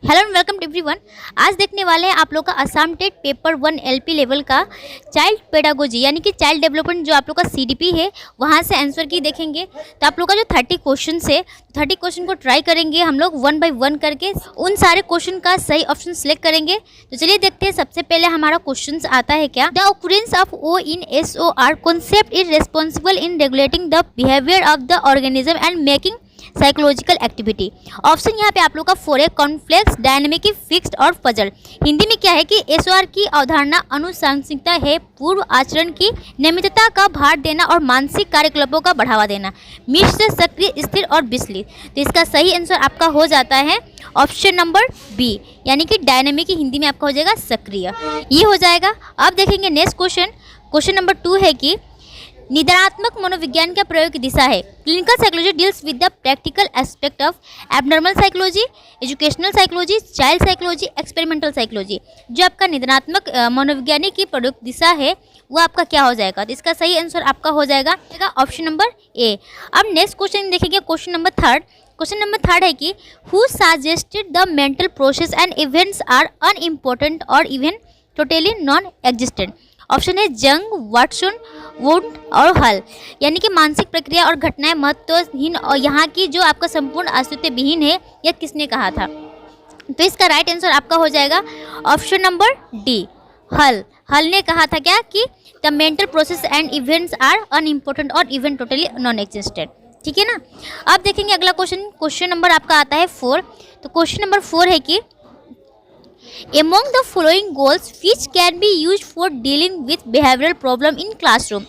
Hello and welcome to everyone. आज देखने वाले हैं आप लोग का Assam TET paper 1 LP level का चाइल्ड पेडागोजी यानी कि चाइल्ड डेवलपमेंट जो आप लोग का सीडीपी है वहाँ से आंसर की देखेंगे। तो आप लोग का जो 30 क्वेश्चन है 30 क्वेश्चन को ट्राई करेंगे हम लोग 1 बाय 1 करके उन सारे क्वेश्चन का सही ऑप्शन सिलेक्ट करेंगे। तो चलिए देखते हैं। सबसे पहले हमारा क्वेश्चन आता है क्या, the occurrence of O in SOR concept is responsible in regulating the behaviour of the organism and making psychological activity. Option यहाँ पे आप लोग का 4 है, कॉन्फ्लेक्स, डायनेमिक, फिक्स्ड और पजल। हिंदी में क्या है कि SOR की अवधारणा अनुशासनिकता है, पूर्व आचरण की नियमितता का भार देना और मानसिक कार्यकलापों का बढ़ावा देना, मिश्र, सक्रिय, स्थिर और विचलित। तो इसका सही आंसर आपका हो जाता है ऑप्शन नंबर बी यानी कि डायनेमिक की हिंदी में आपका हो जाएगा सक्रिय, ये हो जाएगा। अब देखेंगे नेक्स्ट क्वेश्चन नंबर 2 है कि निदानात्मक मनोविज्ञान का प्रयोग की दिशा है। Clinical psychology deals with the practical aspect of abnormal psychology, educational psychology, child psychology, experimental psychology. जो आपका निदानात्मक मनोविज्ञानी की प्रयोग दिशा है वो आपका क्या हो जाएगा। तो इसका सही आंसर आपका हो जाएगा ऑप्शन नंबर ए। अब नेक्स्ट क्वेश्चन देखेंगे क्वेश्चन नंबर थर्ड है कि who suggested the mental process and events are unimportant और even totally non existent. Option है जंग, वाटसन, वुड और हल। यानी कि मानसिक प्रक्रिया और घटनाएं महत्वहीन और यहाँ की जो आपका संपूर्ण अस्तित्व विहीन है, यह किसने कहा था। तो इसका राइट आंसर आपका हो जाएगा ऑप्शन नंबर डी, हल ने कहा था क्या कि the mental process and events are unimportant और इवन टोटली नॉन एग्जिस्टेंट। ठीक है ना। अब देखेंगे अगला क्वेश्चन नंबर आपका आता है 4। तो क्वेश्चन नंबर 4 है कि among the following goals which can be used for dealing with behavioral problem in classroom।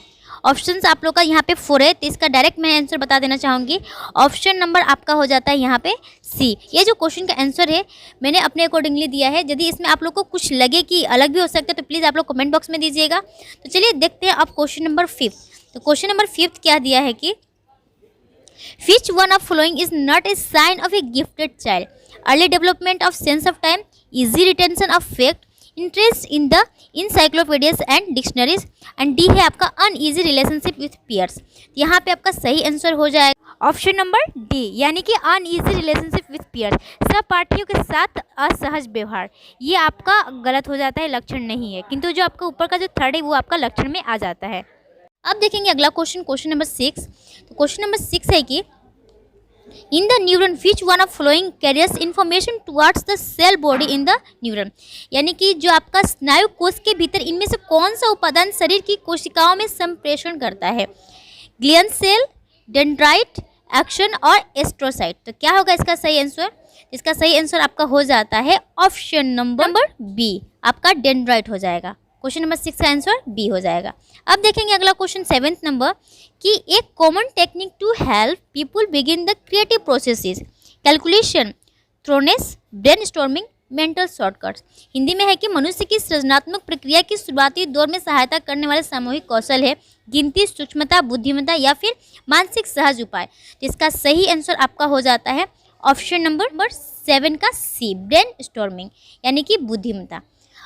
Options आप लोग का यहाँ पे 4 है, तो इसका डायरेक्ट मैं आंसर बता देना चाहूँगी। ऑप्शन नंबर आपका हो जाता है यहाँ पे सी। ये जो क्वेश्चन का आंसर है मैंने अपने अकॉर्डिंगली दिया है। यदि इसमें आप लोग को कुछ लगे कि अलग भी हो सकता है तो प्लीज़ आप लोग कमेंट बॉक्स में दीजिएगा। तो चलिए देखते हैं अब क्वेश्चन नंबर 5। तो क्वेश्चन नंबर 5 क्या दिया है कि which one of following is not a sign of a gifted child? Early development of sense of time, easy retention of fact, interest in the encyclopedias and dictionaries, and D है आपका uneasy relationship with peers। यहाँ पे आपका सही answer हो जाएगा option number D यानी कि uneasy relationship with peers, सहपाठियों के साथ असहज व्यवहार। ये आपका गलत हो जाता है, लक्षण नहीं है, किंतु जो आपका ऊपर का जो थर्ड है वो आपका लक्षण में आ जाता है। अब देखेंगे अगला क्वेश्चन नंबर 6। तो क्वेश्चन नंबर 6 है कि in the neuron which one of following carriers information towards the cell body in the neuron. यानी कि जो आपका स्नायु कोश के भीतर इनमें से कौन सा उपादान शरीर की कोशिकाओं में संप्रेषण करता है, ग्लियल सेल, डेंड्राइट, एक्शन और एस्ट्रोसाइट। तो क्या होगा इसका सही आंसर। इसका सही आंसर आपका हो जाता है ऑप्शन नंबर बी, आपका डेंड्राइट हो जाएगा। क्वेश्चन नंबर 6 का आंसर बी हो जाएगा। अब देखेंगे अगला क्वेश्चन 7th नंबर कि एक common technique to help people begin the creative processes, calculation, थ्रोनेस, ब्रेनस्टॉर्मिंग, मेंटल शॉर्टकट्स। हिंदी में है कि मनुष्य की सृजनात्मक प्रक्रिया की शुरुआती दौर में सहायता करने वाले सामूहिक कौशल है गिनती, सूक्ष्मता, बुद्धिमत्ता या फिर मानसिक सहज उपाय। तो इसका सही आंसर आपका हो जाता है ऑप्शन नंबर 7 का सी, ब्रेनस्टॉर्मिंग यानी कि बुद्धिमत्ता।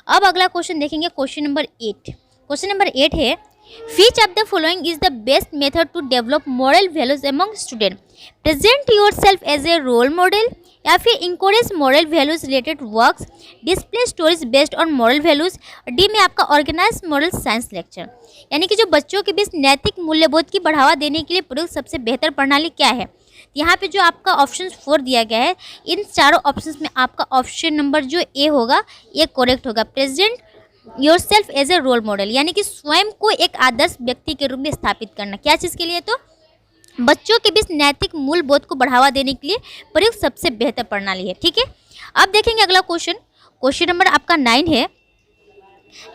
अब अगला क्वेश्चन देखेंगे क्वेश्चन नंबर 8। क्वेश्चन नंबर 8 है which of the following is the best method to develop moral values among student, present yourself as a role model या फिर encourage moral values related works, display stories based on moral values. D में आपका organise moral science lecture. यानी कि जो बच्चों के बीच नैतिक मूल्यबोध की बढ़ावा देने के लिए प्रयुक्त सबसे बेहतर प्रणाली क्या है। यहाँ पे जो आपका ऑप्शन 4 दिया गया है, इन चारों ऑप्शंस में आपका ऑप्शन नंबर जो ए होगा ये करेक्ट होगा, present yourself as a role model. यानी कि स्वयं को एक आदर्श व्यक्ति के रूप में स्थापित करना। क्या चीज़ के लिए, तो बच्चों के बीच नैतिक मूल्यबोध को बढ़ावा देने के लिए प्रयुक्त सबसे बेहतर प्रणाली है। ठीक है। अब देखेंगे अगला क्वेश्चन नंबर आपका 9 है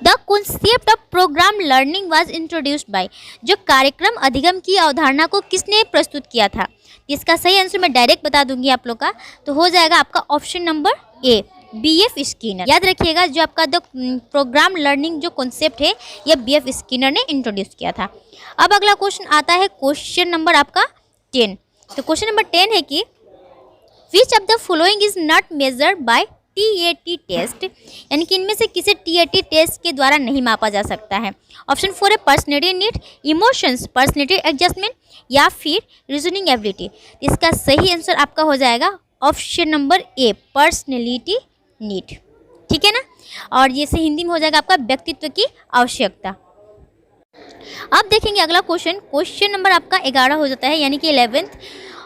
the concept of programme learning was introduced by. जो कार्यक्रम अधिगम की अवधारणा को किसने प्रस्तुत किया था। इसका सही आंसर मैं डायरेक्ट बता दूंगी आप लोग का। तो हो जाएगा आपका ऑप्शन नंबर ए, BF स्किनर। याद रखिएगा जो आपका द प्रोग्राम लर्निंग जो कॉन्सेप्ट है यह BF स्किनर ने इंट्रोड्यूस किया था। अब अगला क्वेश्चन आता है क्वेश्चन नंबर आपका 10। तो क्वेश्चन नंबर 10 है कि which of the following is not measured by TAT test. यानी कि इनमें से किसी TAT टेस्ट के द्वारा नहीं मापा जा सकता है। ऑप्शन 4 है personality need, emotions, personality adjustment या फिर रीजनिंग एबिलिटी। इसका सही आंसर आपका हो जाएगा ऑप्शन नंबर ए, पर्सनैलिटी नीड, ठीक है ना। और ये से हिंदी में हो जाएगा आपका व्यक्तित्व की आवश्यकता। अब देखेंगे अगला क्वेश्चन, क्वेश्चन नंबर आपका 11 हो जाता है, यानी कि 11th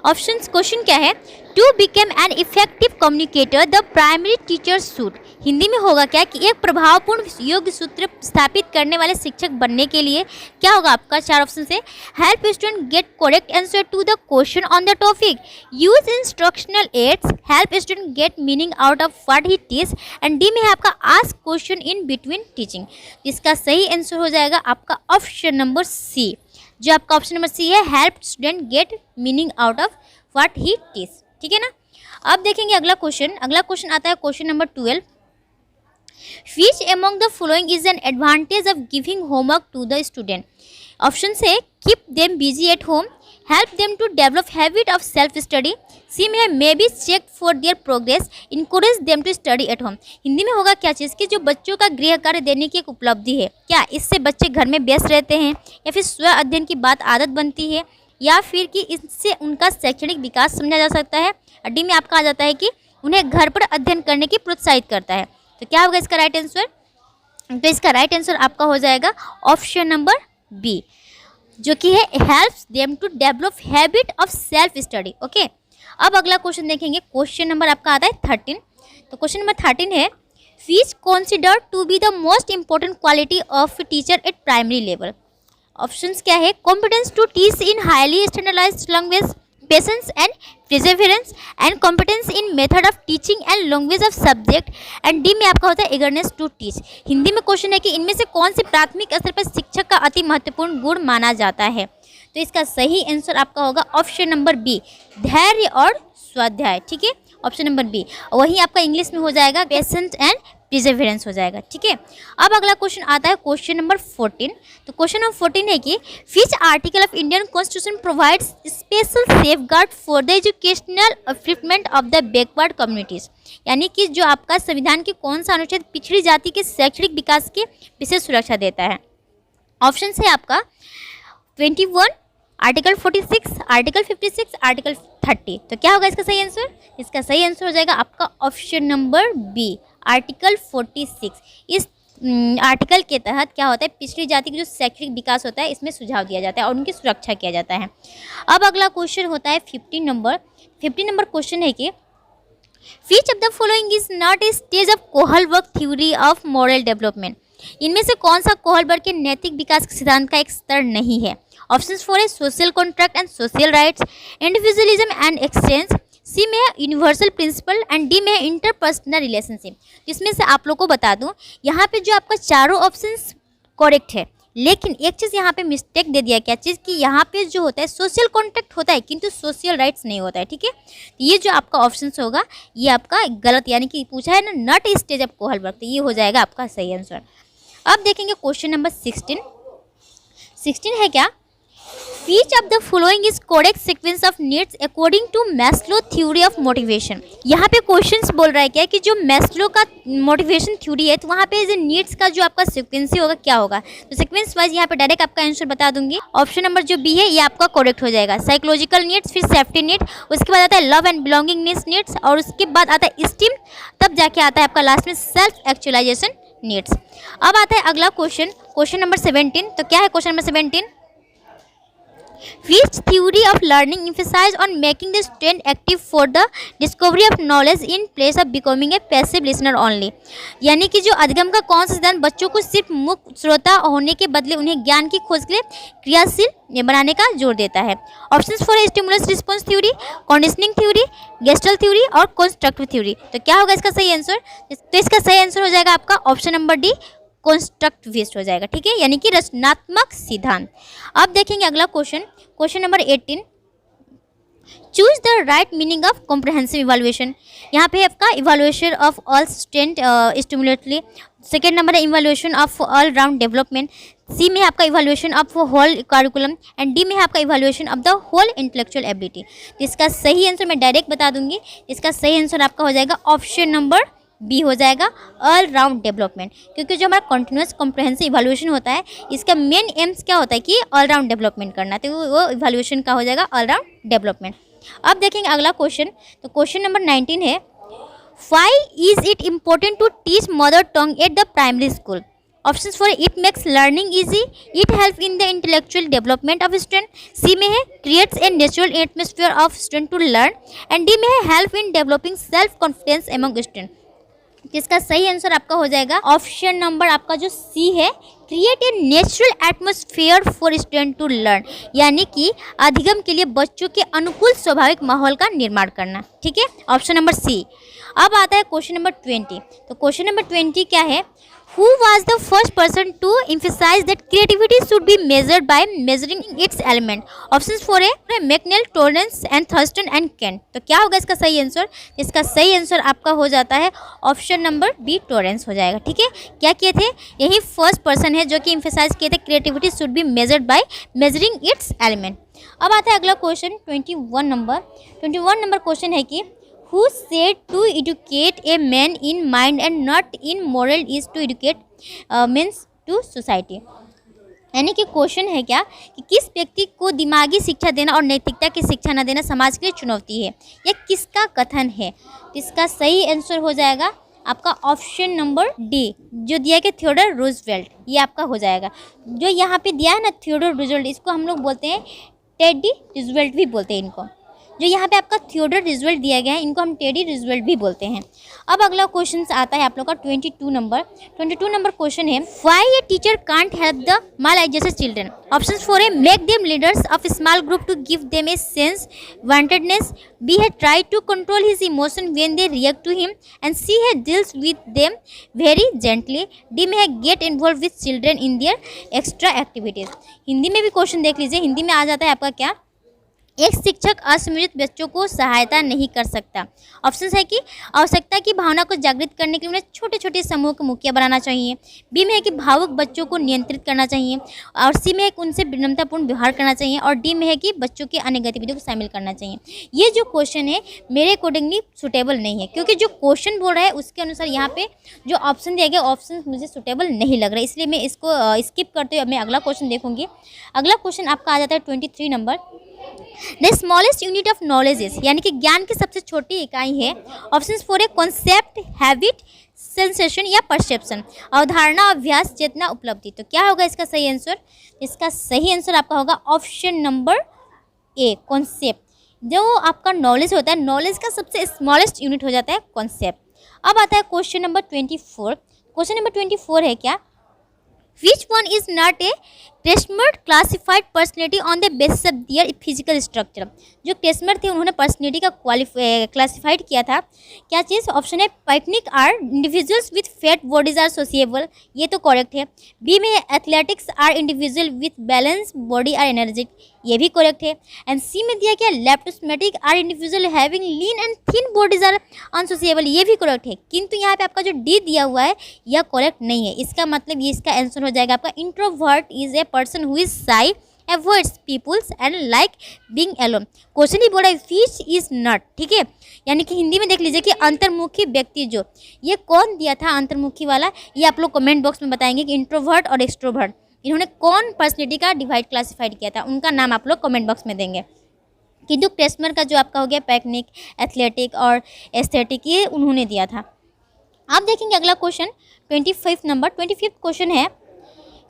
ऑप्शन। क्वेश्चन क्या है, to become an effective communicator the primary teacher should, Hindi में होगा क्या कि एक प्रभावपूर्ण योग्य सूत्र स्थापित करने वाले शिक्षक बनने के लिए क्या होगा आपका, 4 ऑप्शन से, help student get correct answer to the question on the topic, use instructional aids, help student get meaning out of what he teach, and D में है आपका ask question in between teaching. इसका सही answer हो जाएगा आपका option number C, जो आपका ऑप्शन नंबर सी है, help student get meaning out of what he teach, ठीक है ना। अब देखेंगे अगला क्वेश्चन आता है question number 12, Which among the following is an advantage of giving homework to the student? Option से, keep them busy at home, help them to develop habit of self study, C में है may be check for their progress, encourage them to study at home. Hindi में होगा क्या चीज़ की जो बच्चों का गृह कार्य देने की एक उपलब्धि है, क्या इससे बच्चे घर में व्यस्त रहते हैं, या फिर स्व अध्ययन की बात आदत बनती है, या फिर कि इससे उनका शैक्षणिक विकास समझा जा सकता है। डी में आपका आ जाता है कि उन्हें घर पर अध्ययन करने की प्रोत्साहित करता है। तो क्या होगा इसका राइट आंसर, तो इसका राइट आंसर आपका हो जाएगा ऑप्शन नंबर बी, जो कि है helps them to develop habit of self study. Okay, अब अगला क्वेश्चन देखेंगे, क्वेश्चन नंबर आपका आता है 13। तो क्वेश्चन नंबर 13 है, which consider to be the most important quality of teacher at primary level. Options क्या है, competence to teach in highly standardized language, patience and perseverance, and competence in method of teaching and language of subject, and D में आपका होता है eagerness to teach. Hindi में question है कि इनमें से कौन से प्राथमिक स्तर पर शिक्षक का अति महत्वपूर्ण गुण माना जाता है। तो इसका सही आंसर आपका होगा ऑप्शन नंबर बी, धैर्य और स्वाध्याय, ठीक है, ऑप्शन नंबर बी। वही आपका इंग्लिश में हो जाएगा पेशेंस एंड प्रिजर्वेरेंस हो जाएगा, ठीक है। अब अगला क्वेश्चन आता है क्वेश्चन नंबर 14। तो क्वेश्चन नंबर 14 है कि which article of Indian constitution provides special safeguard for the educational upliftment of the backward communities, यानी कि जो आपका संविधान की कौन सा अनुच्छेद पिछड़ी जाति के शैक्षणिक विकास की विशेष सुरक्षा देता है। ऑप्शन है आपका 21, आर्टिकल 46, आर्टिकल 56, आर्टिकल 30। तो क्या होगा इसका सही आंसर, इसका सही आंसर हो जाएगा आपका ऑप्शन नंबर बी, आर्टिकल 46। इस आर्टिकल के तहत क्या होता है, पिछड़ी जाति की जो शैक्षणिक विकास होता है इसमें सुझाव दिया जाता है और उनकी सुरक्षा किया जाता है। अब अगला क्वेश्चन होता है 15 नंबर। 15 नंबर क्वेश्चन है कि which of the following is not a stage of Kohlberg theory of moral development, इनमें से कौन सा कोहलबर्ग के नैतिक विकास के सिद्धांत का एक स्तर नहीं है। ऑप्शंस फॉर है social contract and social rights, individualism and exchange, C में है यूनिवर्सल प्रिंसिपल, एंड डी में है इंटरपर्सनल रिलेशनशिप। इसमें से आप लोग को बता दूं, यहाँ पे जो आपका चारों ऑप्शंस करेक्ट है, लेकिन एक चीज़ यहाँ पे मिस्टेक दे दिया, क्या चीज़ कि यहाँ पे जो होता है सोशल कॉन्ट्रैक्ट होता है किंतु सोशल राइट्स नहीं होता है, ठीक है। ये जो आपका ऑप्शन होगा ये आपका गलत, यानी कि पूछा है ना नॉट स्टेज ऑफ कोहलबर्ग, तो ये हो जाएगा आपका सही आंसर। अब देखेंगे क्वेश्चन नंबर 16 है क्या, Which of the following is correct sequence of needs according to Maslow theory of motivation। यहाँ पे क्वेश्चंस बोल रहा है क्या कि जो मैस्लो का मोटिवेशन थ्योरी है तो वहाँ पे जो नीड्स का जो आपका सिक्वेंस होगा क्या होगा। तो सिक्वेंस वाइज यहाँ पे डायरेक्ट आपका आंसर बता दूंगी। ऑप्शन नंबर जो बी है ये आपका करेक्ट हो जाएगा, साइकोलॉजिकल नीड्स, फिर सेफ्टी नीड, उसके बाद आता है लव एंड बिलोंगिंग नीड्स, और उसके बाद आता है स्टीम, तब जाके आता है आपका लास्ट में सेल्फ एक्चुअलाइजेशन नीड्स। अब आता है अगला क्वेश्चन, क्वेश्चन नंबर 17। तो क्या है question number 17, Which theory of learning emphasize on making the student active for the discovery of knowledge in place of becoming a passive listener only। यानी कि जो अधिगम का कौन सा सिद्धांत बच्चों को सिर्फ मुक्त श्रोता होने के बदले उन्हें ज्ञान की खोज के लिए क्रियाशील बनाने का जोर देता है। Options for stimulus response theory, conditioning theory, gestalt theory और कंस्ट्रक्टिव थ्योरी। तो क्या होगा इसका सही आंसर, तो इसका सही आंसर हो जाएगा आपका ऑप्शन नंबर डी, कंस्ट्रक्टिविस्ट हो जाएगा, ठीक है, यानी कि रचनात्मक सिद्धांत। अब देखेंगे अगला क्वेश्चन, question number 18। Choose the right meaning of comprehensive evaluation. यहाँ पे आपका evaluation of all student simultaneously, second number है evaluation of all round development, C में आपका evaluation of whole curriculum, and D में आपका evaluation of the whole intellectual ability. तो इसका सही आंसर मैं डायरेक्ट बता दूंगी, इसका सही आंसर आपका हो जाएगा ऑप्शन नंबर बी हो जाएगा, ऑल राउंड डेवलपमेंट। क्योंकि जो हमारा कॉन्टिन्यूस कॉम्प्रहेंसिव इवैल्यूएशन होता है इसका मेन एम्स क्या होता है कि ऑल राउंड डेवलपमेंट करना, तो वो इवैल्यूएशन का हो जाएगा ऑल राउंड डेवलपमेंट। अब देखेंगे अगला क्वेश्चन। तो क्वेश्चन नंबर 19 है, Why is it important to teach mother tongue at the primary school? Options for it makes learning easy, it helps in the intellectual development of student, C में है creates a natural atmosphere of student to learn, and D में है help in developing self confidence among student। जिसका सही answer आपका हो जाएगा option number आपका जो सी है, create a natural atmosphere for student to learn, यानी कि अधिगम के लिए बच्चों के अनुकूल स्वाभाविक माहौल का निर्माण करना। ठीक है, ऑप्शन नंबर सी। अब आता है क्वेश्चन नंबर 20। तो क्वेश्चन नंबर 20 क्या है, Who was the first person to emphasize that creativity should be measured by measuring its element? Options for A McNeil, Torrance and Thurstone and Kent. तो क्या होगा इसका सही आंसर? इसका सही आंसर आपका हो जाता है ऑप्शन नंबर बी, टॉरेंस हो जाएगा। ठीक है, क्या किए थे, यही फर्स्ट पर्सन है जो कि एम्फेसाइज किए थे creativity should be measured by measuring it's element. अब आता है अगला क्वेश्चन 21 नंबर क्वेश्चन है कि Who said to educate a man in mind and not in moral is to educate means to society? यानी कि क्वेश्चन है क्या कि किस व्यक्ति को दिमागी शिक्षा देना और नैतिकता की शिक्षा न देना समाज के लिए चुनौती है, यह किसका कथन है? तो इसका सही आंसर हो जाएगा आपका ऑप्शन नंबर डी, जो दिया कि थियोडर रूजवेल्ट, ये आपका हो जाएगा। जो यहाँ पे दिया है ना थियोडर रूजवेल्ट, इसको हम लोग बोलते हैं टेडी रूजवेल्ट भी बोलते हैं इनको। जो यहाँ पे आपका थियोडर रूजवेल्ट दिया गया है, इनको हम टेडी रूजवेल्ट भी बोलते हैं। अब अगला क्वेश्चन आता है आप लोग का 22 नंबर क्वेश्चन है, why a teacher can't help the maladjusted children? Options for A make them leaders of small group to give them a sense wantedness, B है try to control his emotion when they react to him, and C है deals with them very gently, D में है get involve with children in their extra activities. Hindi में भी question देख लीजिए, हिंदी में आ जाता है आपका क्या, एक शिक्षक असमर्थित बच्चों को सहायता नहीं कर सकता। ऑप्शन है कि आवश्यकता की भावना को जागृत करने के लिए उन्हें छोटे छोटे समूह को मुखिया बनाना चाहिए, बी में है कि भावुक बच्चों को नियंत्रित करना चाहिए, और सी में है कि उनसे विनम्रतापूर्ण व्यवहार करना चाहिए, और डी में है कि बच्चों की अन्य गतिविधियों को शामिल करना चाहिए। ये जो क्वेश्चन है मेरे अकॉर्डिंगली सुटेबल नहीं है, क्योंकि जो क्वेश्चन बोल रहा है उसके अनुसार यहाँ पे जो ऑप्शन दिया गया ऑप्शन मुझे सुटेबल नहीं लग रहा है, इसलिए मैं इसको स्किप करते हुए मैं अगला क्वेश्चन देखूंगी। अगला क्वेश्चन आपका आ जाता है 23 number, the smallest unit of knowledge is, यानी कि ज्ञान की सबसे छोटी इकाई है। Options for a concept, habit, sensation या परसेप्शन, अवधारणा, अभ्यास, चेतना, उपलब्धि। तो क्या होगा इसका सही आंसर? इसका सही आंसर आपका होगा ऑप्शन नंबर ए, कॉन्सेप्ट। जो आपका नॉलेज होता है, नॉलेज का सबसे स्मॉलेस्ट यूनिट हो जाता है कॉन्सेप्ट। अब आता है क्वेश्चन नंबर 24। क्वेश्चन नंबर 24 है क्या, Which one is not a Cresmer classified personality on the basis of their physical structure? जो क्रेस्मर थे उन्होंने पर्सनैलिटी का क्लासिफाइड किया था, क्या चीज़? ऑप्शन है pyknic are individuals with fat bodies are sociable, ये तो करेक्ट है। बी में athletics are individual with balance body are energetic, ये भी करेक्ट है। एंड सी में दिया क्या leptosomatic are individual having lean and thin bodies are unsociable, ये भी करेक्ट है। किंतु यहाँ पे आपका जो डी दिया हुआ है यह करेक्ट नहीं है। इसका मतलब ये इसका आंसर हो जाएगा आपका introvert is a person who is shy, avoids peoples and like being alone. Question ही बोल रहा है विच इज नॉट, ठीक है। यानी कि हिंदी में देख लीजिए कि अंतर्मुखी व्यक्ति, जो ये कौन दिया था अंतर्मुखी वाला, ये आप लोग कमेंट बॉक्स में बताएंगे कि इंट्रोवर्ट और एक्सट्रोवर्ट इन्होंने कौन पर्सनैलिटी का डिवाइड क्लासिफाइड किया था, उनका नाम आप लोग कमेंट बॉक्स में देंगे। किंतु क्रेस्मर का जो आपका हो गया पैकनिक, एथलेटिक और एस्थेटिक, ये उन्होंने दिया था। आप देखेंगे अगला क्वेश्चन 25 नंबर 25 क्वेश्चन है,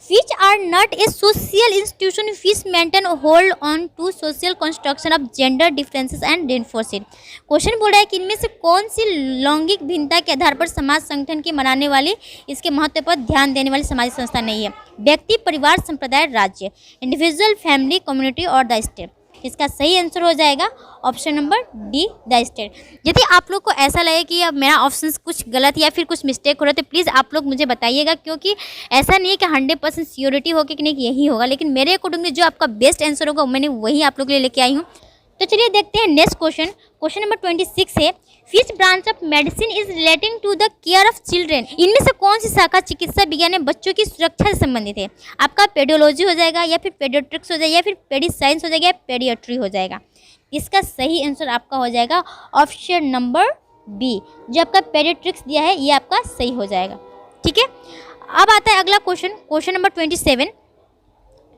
which are not a social institution which maintain hold on to social construction of gender differences and reinforce it। Question बोल रहा है कि इनमें से कौन सी लैंगिक भिन्नता के आधार पर समाज संगठन के मनाने वाली, इसके महत्व पर ध्यान देने वाली सामाजिक संस्था नहीं है? व्यक्ति, परिवार, संप्रदाय, राज्य, इंडिविजुअल, फैमिली, कम्युनिटी और द स्टेट। इसका सही आंसर हो जाएगा option number D, the state. यदि आप लोग को ऐसा लगे कि अब मेरा ऑप्शन कुछ गलत या फिर कुछ मिस्टेक हो रहा है तो प्लीज़ आप लोग मुझे बताइएगा, क्योंकि ऐसा नहीं है कि 100% श्योरिटी हो कि नहीं यही होगा, लेकिन मेरे अकॉर्डिंग जो आपका बेस्ट आंसर होगा मैंने वही आप लोग के लिए लेके आई हूँ। तो चलिए देखते हैं नेक्स्ट क्वेश्चन। क्वेश्चन नंबर 26 है, which branch of medicine is relating to the care of children? इनमें से कौन सी शाखा चिकित्सा विज्ञान में बच्चों की सुरक्षा से संबंधित है? आपका पेडियोलॉजी हो जाएगा, या फिर पेडियाट्रिक्स हो जाएगा, या फिर पेडी साइंस हो जाएगा, या पेडियाट्री हो जाएगा। इसका सही आंसर आपका हो जाएगा ऑप्शन नंबर बी, जो आपका पेडियाट्रिक्स दिया है ये आपका सही हो जाएगा। ठीक है, अब आता है अगला क्वेश्चन, क्वेश्चन नंबर 27।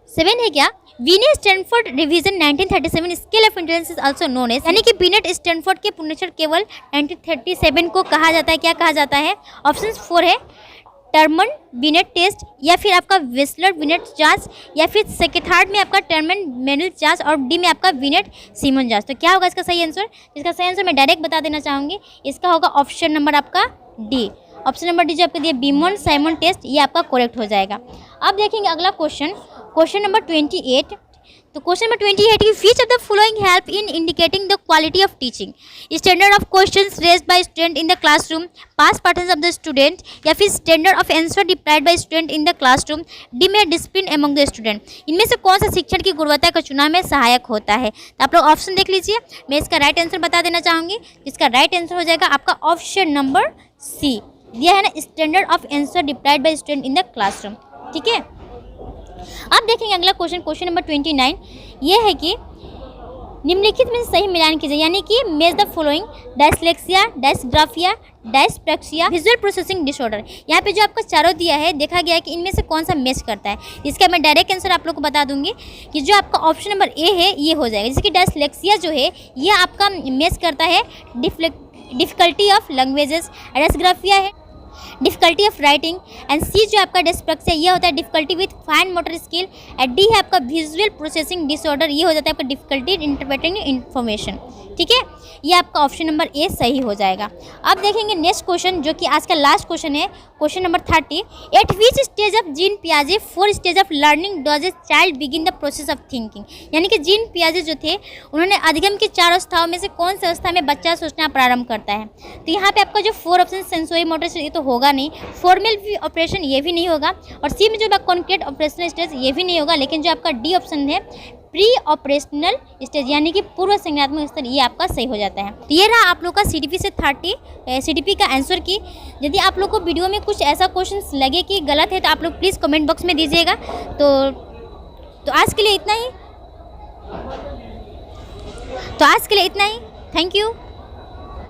7 है क्या, वीने Stanford revision 1937 scale of intelligence is also known as, यानी कि बीनेट स्टैनफोर्ड के पुनरीक्षण केवल 1937 को कहा जाता है, क्या कहा जाता है। ऑप्शन 4 है टर्मन बिनेट टेस्ट, या फिर आपका वेस्लर बिनेट जांच, या फिर थर्ड में आपका टर्मन मेनल जांच, और डी में आपका बिनेट सीमन जांच। तो क्या होगा इसका सही आंसर, इसका सही आंसर मैं डायरेक्ट बता देना चाहूँगी, इसका होगा ऑप्शन नंबर आपका डी। ऑप्शन नंबर डी जो आपको दिया बीमन साइमन टेस्ट, ये आपका करेक्ट हो जाएगा। अब देखेंगे अगला क्वेश्चन, क्वेश्चन नंबर 28। तो क्वेश्चन नंबर 28 की which of the following help in indicating the quality of teaching, standard of questions raised by student in the classroom, pass patterns of the student, या फिर standard of answer replied by student in the classroom, D में discipline among the student. इनमें से कौन सा शिक्षण की गुणवत्ता का चुनाव में सहायक होता है। तो आप लोग ऑप्शन देख लीजिए, मैं इसका राइट आंसर बता देना चाहूँगी। इसका राइट आंसर हो जाएगा आपका ऑप्शन नंबर सी, दिया है ना, standard of answer replied by student in the classroom. ठीक है, अब देखेंगे अगला क्वेश्चन, क्वेश्चन नंबर 29। ये है कि निम्नलिखित में सही मिलान कीजिए, यानी कि मेज the following, dyslexia, dysgraphia, dyspraxia, visual processing disorder. यहाँ पे जो आपको चारों दिया है, देखा गया है कि इनमें से कौन सा मैच करता है। इसका मैं डायरेक्ट आंसर आप लोग को बता दूंगी कि जो आपका ऑप्शन नंबर ए है ये हो जाएगा, जैसे कि डायस्लेक्सिया जो है ये आपका मैच करता है डिफिकल्टी ऑफ लैंग्वेजेस, डायस्ग्राफिया है डिफिकल्टी ऑफ राइटिंग, एंड सी जो आपका डिस्प्रैक्सिया ये होता है difficulty with fine motor skill, and D है आपका विजुअल प्रोसेसिंग डिसऑर्डर, ये हो जाता है आपका डिफिकल्टी इन इंटरप्रेटिंग इन्फॉर्मेशन। ठीक है, ये आपका ऑप्शन नंबर ए सही हो जाएगा। अब देखेंगे नेक्स्ट क्वेश्चन, जो कि आज का लास्ट क्वेश्चन है, question number 30। At which stage of Jean पियाजे 4 stage of learning does a child begin the process of thinking, यानी कि जीन पियाजे जो थे उन्होंने अधिगम की 4 अवस्थाओं में से कौन सी अवस्था में बच्चा सोचना प्रारंभ करता है। तो यहाँ पे आपका जो 4 ऑप्शन सेंसोरी मोटर ये तो होगा नहीं, फॉर्मल ऑपरेशन ये भी नहीं होगा, और सी में जो कॉन्क्रीट ऑपरेशनल स्टेज ये भी नहीं होगा, लेकिन जो आपका डी ऑप्शन है प्री ऑपरेशनल स्टेज, यानी कि पूर्व संज्ञानात्मक स्तर, ये आपका सही हो जाता है। तो ये रहा आप लोग का CDP से 30 CDP का आंसर की। यदि आप लोग को वीडियो में कुछ ऐसा क्वेश्चन लगे कि गलत है तो आप लोग प्लीज़ कमेंट बॉक्स में दीजिएगा। तो आज के लिए इतना ही, थैंक यू।